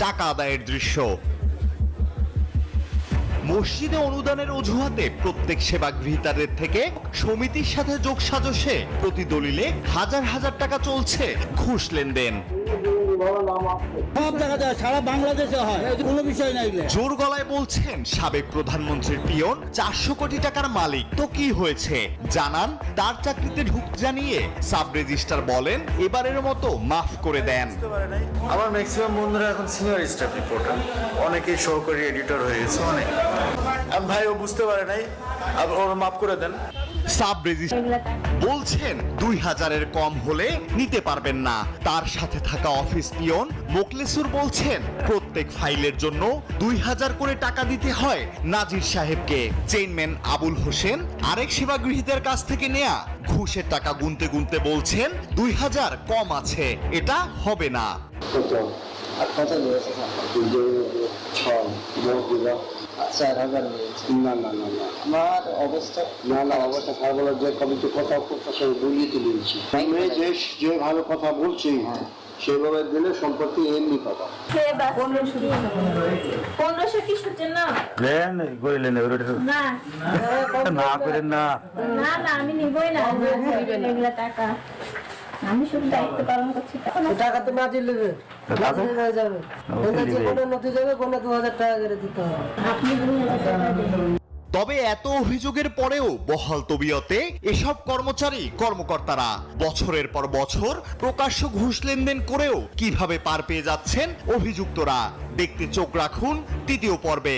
টাকা আদায়ের দৃশ্য। মসজিদে অনুদানের অজুহাতে প্রত্যেক সেবাগৃহীতাদের থেকে সমিতির সাথে যোগসাজশে প্রতি দলিলে হাজার হাজার টাকা চলছে ঘুষ লেনদেন। সব টাকা দেয়, সারা বাংলাদেশে হয়, কোনো বিষয় নাই। জোর গলায় বলছেন সাবেক প্রধানমন্ত্রীর পিয়ন 400 কোটি টাকার মালিক। তো কি হয়েছে জানান, তার চাকরিতে ঢুক জানিয়ে সাব রেজিস্ট্রার বলেন এবারের মতো মাফ করে দেন। আমার ম্যাক্সিমাম বন্ধুরা এখন সিনিয়র স্টাফ রিপোর্টার, অনেকেই সহকারী এডিটর হয়ে গেছে। অনেক ভাই ও বুঝতে পারে নাই, ওর মাফ করে দেন। সাব রেজিস্ট্রার বলছেন 2000-এর কম হলে নিতে পারবেন না। তার সাথে থাকা অফিস পিয়ন মোকলেসুর বলছেন প্রত্যেক ফাইলের জন্য 2000 করে টাকা দিতে হয় নাজির সাহেবকে। চেইনম্যান আবুল হোসেন আরেক সেবাগৃহীদের কাছ থেকে নেয়া ঘুষের টাকা গুনতে গুনতে বলছেন 2000 কম আছে, এটা হবে না। কত নিয়েছে স্যার? 4,000 নিয়েছে। না না না না, আমার অবস্থা অবস্থা খারাপ হলো। যে কমিটি কথা করতেছে বলিয়ে তুলেছি, যে ভালো কথা বলছি সেভাবে দিলে সম্পত্তি এমনি পাবা। 1500 কি সূচনা না না করেন না না, আমি নিবই না এগুলা টাকা। আমি শুধু দায়িত্ব পালন করছি। টাকা তো না দিলে যাবে, কোনো নথি যাবে, কোনো 2000 টাকা করে দিতে হবে। আপনি 2000 টাকা দিন। তবে এত অভিযোগের পরেও বহাল তবিয়তে এসব কর্মকর্তারা বছরের পর বছর প্রকাশ্য ঘুষ লেনদেন করেও কিভাবে পার পেয়ে যাচ্ছেন অভিযুক্তরা, দেখতে চোখ রাখুন তৃতীয় পর্বে।